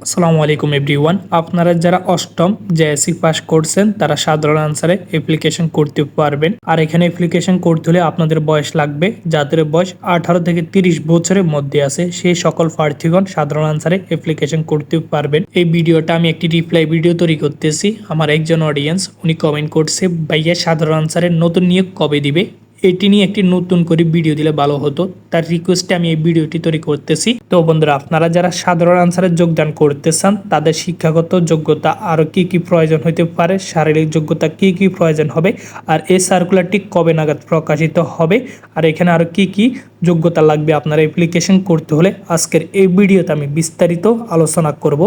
আসসালামু আলাইকুম এভরিওয়ান। আপনারা যারা অষ্টম জেএসসি পাস করছেন তারা সাধারণ আনসারে অ্যাপ্লিকেশন করতে পারবেন। আর এখানে অ্যাপ্লিকেশন করতে হলে আপনাদের বয়স লাগবে, যাদের বয়স 18 থেকে 30 বছরের মধ্যে আছে সেই সকল প্রার্থীগণ সাধারণ আনসারে অ্যাপ্লিকেশন করতে পারবেন। এই ভিডিওটা আমি একটি রিপ্লাই ভিডিও তৈরি করতেছি। আমার একজন অডিয়েন্স উনি কমেন্ট করছে, ভাইয়া সাধারণ আনসারের নতুন নিয়োগ কবে দিবে, এটি নিয়ে একটি নতুন করে ভিডিও দিলে ভালো হতো। তার রিকোয়েস্টে আমি এই ভিডিওটি তৈরি করতেছি। তো বন্ধুরা, আপনারা যারা সাধারণ আনসারে যোগদান করতে চান তাদের শিক্ষাগত যোগ্যতা আরও কি কি প্রয়োজন হতে পারে, শারীরিক যোগ্যতা কি কি প্রয়োজন হবে, আর এই সার্কুলারটি কবে নাগাদ প্রকাশিত হবে, আর এখানে আরও কি কি যোগ্যতা লাগবে আপনারা অ্যাপ্লিকেশন করতে হলে আজকের এই ভিডিওতে আমি বিস্তারিত আলোচনা করব।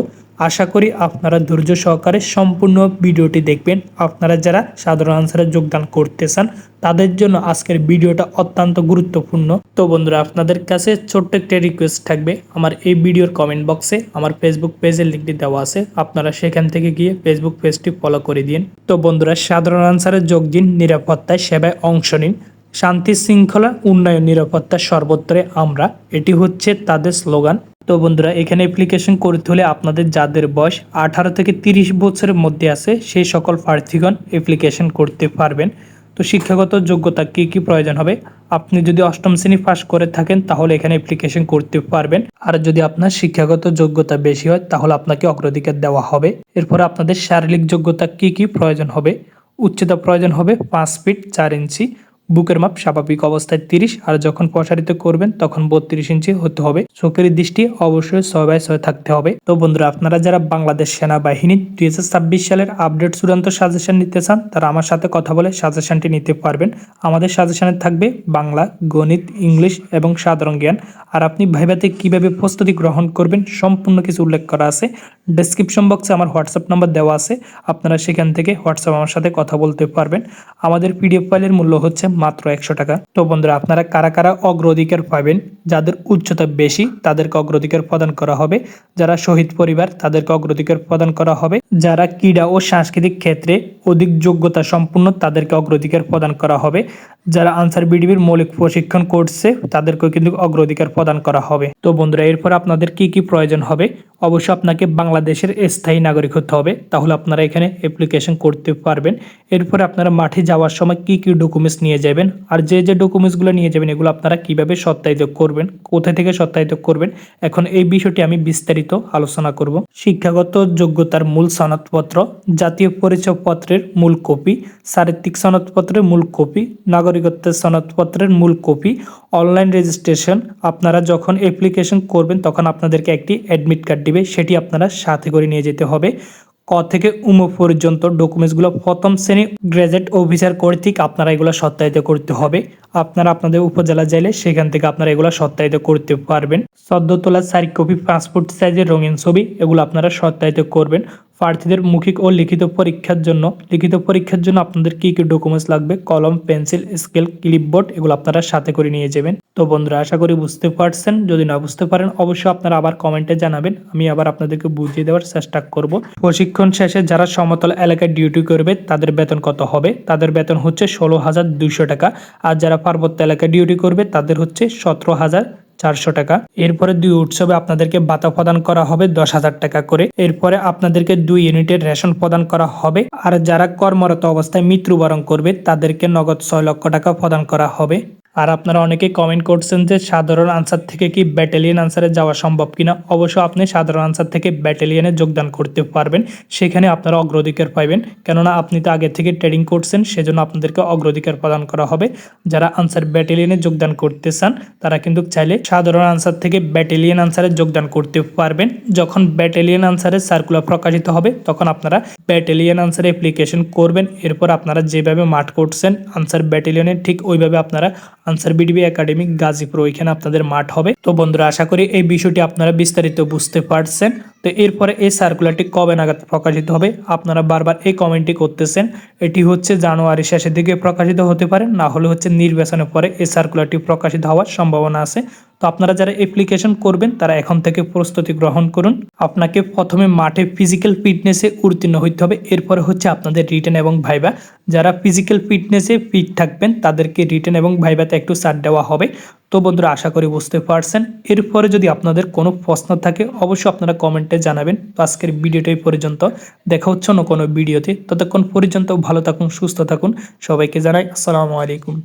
আশা করি আপনারা ধৈর্য সহকারে সম্পূর্ণ ভিডিওটি দেখবেন। আপনারা যারা সাধারণ আনসারে যোগদান করতে চান তাদের জন্য আজকের ভিডিওটা অত্যন্ত গুরুত্বপূর্ণ। তো বন্ধুরা, আপনাদের কাছে ছোট্ট একটা রিকোয়েস্ট থাকবে, আমার এই ভিডিওর কমেন্ট বক্সে আমার ফেসবুক পেজের লিঙ্কটি দেওয়া আছে, আপনারা সেখান থেকে গিয়ে ফেসবুক পেজটি ফলো করে দিন। তো বন্ধুরা, সাধারণ আনসারে যোগ দিন, নিরাপত্তায় সেবায় অংশ নিন, শান্তি শৃঙ্খলা উন্নয়ন নিরাপত্তা সর্বত্রে আমরা, এটি হচ্ছে তাদের স্লোগান। তো বন্ধুরা, এখানে অ্যাপ্লিকেশন করতে হলে আপনাদের যাদের বয়স 18 থেকে 30 বছরের মধ্যে আছে সেই সকল প্রার্থীগণ অ্যাপ্লিকেশন করতে পারবেন। তো শিক্ষাগত যোগ্যতা কি কি প্রয়োজন হবে, আপনি যদি অষ্টম শ্রেণী পাস করে থাকেন তাহলে এখানে অ্যাপ্লিকেশন করতে পারবেন। আর যদি আপনার শিক্ষাগত যোগ্যতা বেশি হয় তাহলে আপনাকে অগ্রাধিকার দেওয়া হবে। এরপরে আপনাদের শারীরিক যোগ্যতা কি কি প্রয়োজন হবে, উচ্চতা প্রয়োজন হবে 5 ফিট 4 ইঞ্চি, বুকের মাপ স্বাভাবিক অবস্থায় 30, আর যখন প্রসারিত করবেন তখন 32 ইঞ্চি হতে হবে। চোখের দৃষ্টি অবশ্যই 6/6 থাকতে হবে। তো বন্ধুরা, আপনারা যারা বাংলাদেশ সেনাবাহিনী 2026 সালের আপডেট চূড়ান্ত সাজেশন নিতে চান তারা আমার সাথে কথা বলে সাজেশনটি নিতে পারবেন। আমাদের সাজেশনে থাকবে বাংলা, গণিত, ইংলিশ এবং সাধারণ জ্ঞান। আর আপনি ভাইভাতে কিভাবে প্রস্তুতি গ্রহণ করবেন সম্পূর্ণ কিছু উল্লেখ করা আছে। ডেসক্রিপশন বক্সে আমার হোয়াটসঅ্যাপ নাম্বার দেওয়া আছে, আপনারা সেখান থেকে হোয়াটসঅ্যাপ আমার সাথে কথা বলতে পারবেন। আমাদের পিডিএফ ফাইলের মূল্য হচ্ছে মাত্র 100 টাকা। তো বন্ধুরা, আপনারা কারা কারা অগ্রাধিকার পাবেন, যাদের উচ্চতা বেশি তাদেরকে অগ্রাধিকার প্রদান করা হবে, যারা শহীদ পরিবার তাদেরকে অগ্রাধিকার প্রদান করা হবে, যারা ক্রীড়া ও সাংস্কৃতিক ক্ষেত্রে অধিক যোগ্যতা সম্পন্ন তাদেরকে অগ্রাধিকার প্রদান করা হবে, যারা আনসার বিডিবির মৌলিক প্রশিক্ষণ করছে তাদেরকেও কিন্তু অগ্রাধিকার প্রদান করা হবে। তো বন্ধুরা, এরপর আপনাদের কি কি প্রয়োজন হবে, অবশ্যই আপনাকে বাংলাদেশের স্থায়ী নাগরিক হতে হবে, তাহলে আপনারা এখানে অ্যাপ্লিকেশন করতে পারবেন। এরপরে আপনারা মাঠে যাওয়ার সময় কি কি ডকুমেন্টস নিয়ে যাবেন, আর যে যে ডকুমেন্টসগুলো নিয়ে যাবেন এগুলো আপনারা কিভাবে সত্যায়িত করবেন, কোথা থেকে সত্যায়িত করবেন, এখন এই বিষয়টি আমি বিস্তারিত আলোচনা করব। শিক্ষাগত যোগ্যতার মূল সনদপত্র, জাতীয় পরিচয়পত্রের মূল কপি, চারিত্রিক সনদপত্রের মূল কপি, নাগরিকত্বের সনদপত্রের মূল কপি, অনলাইন রেজিস্ট্রেশন। আপনারা যখন অ্যাপ্লিকেশন করবেন তখন আপনাদেরকে একটি অ্যাডমিট কার্ড দিবে, সেটি আপনারা সাথে করে নিয়ে যেতে হবে। ক থেকে উম পর্যন্ত ডকুমেন্টসগুলো প্রথম শ্রেণী গ্র্যাজুয়েট অফিসার কর্তৃক আপনারা এগুলো সত্যায়িত করতে হবে। আপনারা আপনাদের উপজেলা চাইলে সেখান থেকে আপনারা এগুলো সত্যায়িত করতে পারবেন। সদ্য তোলা 4 কপি পাসপোর্ট সাইজের রঙিন ছবি, এগুলো আপনারা সত্যায়িত করবেন। প্রার্থীদের মৌখিক ও লিখিত পরীক্ষার জন্য আপনাদের কি কি ডকুমেন্টস লাগবে, কলম, পেন্সিল, স্কেল, ক্লিপবোর্ড, এগুলো আপনারা সাথে করে নিয়ে যাবেন। তো বন্ধুরা, আশা করি বুঝতে পারছেন। যদি না বুঝতে পারেন অবশ্যই আপনারা আবার কমেন্টে জানাবেন, আমি আবার আপনাদেরকে বুঝিয়ে দেওয়ার চেষ্টা করব। প্রশিক্ষণ শেষে যারা সমতল এলাকায় ডিউটি করবে তাদের বেতন কত হবে, তাদের বেতন হচ্ছে 16,200 টাকা। আর যারা পার্বত্য এলাকায় ডিউটি করবে তাদের হচ্ছে 17,400 টাকা। এরপরে 2 উৎসবে আপনাদেরকে ভাতা প্রদান করা হবে 10,000 টাকা করে। এরপরে আপনাদেরকে 2 ইউনিটের রেশন প্রদান করা হবে। আর যারা কর্মরত অবস্থায় মৃত্যুবরণ করবে তাদেরকে নগদ 6 লক্ষ টাকা প্রদান করা হবে। আর আপনারা অনেকেই কমেন্ট করছেন যে সাধারণ আনসার থেকে কি ব্যাটালিয়ন আনসারে যাওয়া সম্ভব কিনা। অবশ্য আপনি সাধারণ আনসার থেকে ব্যাটালিয়নে যোগদান করতে পারবেন, সেখানে আপনারা অগ্রাধিকার পাইবেন, কেননা আপনি তো আগে থেকে ট্রেনিং করছেন, সেজন্য আপনাদেরকে অগ্রাধিকার প্রদান করা হবে। যারা আনসার ব্যাটালিয়নে যোগদান করতে চান তারা কিন্তু চাইলে সাধারণ আনসার থেকে ব্যাটালিয়ন আনসারে যোগদান করতে পারবেন। যখন ব্যাটালিয়ন আনসারের সার্কুলার প্রকাশিত হবে তখন আপনারা ব্যাটালিয়ন আনসারে অ্যাপ্লিকেশন করবেন। এরপর আপনারা যেভাবে মাঠ করছেন আনসার ব্যাটালিয়নে ঠিক ওইভাবে আপনারা আনসার বিডিবি একাডেমি গাজীপুর ওইখানে আপনাদের মাঠ হবে। তো বন্ধুরা, আশা করি এই বিষয়টি আপনারা বিস্তারিত বুঝতে পারছেন। তো এরপরে এই সার্কুলারটি কবে নাগাদ প্রকাশিত হবে, আপনারা বারবার এই কমেন্টটি করতেছেন। এটি হচ্ছে জানুয়ারি শেষের দিকে প্রকাশিত হতে পারে, না হলে হচ্ছে নির্বাচনের পরে এই সার্কুলারটি প্রকাশিত হওয়ার সম্ভাবনা আছে। তো আপনারা যারা অ্যাপ্লিকেশন করবেন তারা এখন থেকে প্রস্তুতি গ্রহণ করুন। আপনাকে প্রথমে মাঠে ফিজিক্যাল ফিটনেসে উত্তীর্ণ হইতে হবে, এরপরে হচ্ছে আপনাদের রিটেন এবং ভাইবা। যারা ফিজিক্যাল ফিটনেসে ফিট থাকবেন তাদেরকে রিটেন এবং ভাইভাতে একটু ছাড় দেওয়া হবে। তো বন্ধুরা আশা করি বুঝতে পারছেন। এরপরে যদি আপনাদের কোনো প্রশ্ন থাকে অবশ্যই আপনারা কমেন্টে জানাবেন। তো আজকের ভিডিওটা এই পর্যন্ত, দেখা হচ্ছে অন্য কোনো ভিডিওতে। ততক্ষণ পর্যন্ত ভালো থাকুন, সুস্থ থাকুন। সবাইকে জানাই আসসালামু আলাইকুম।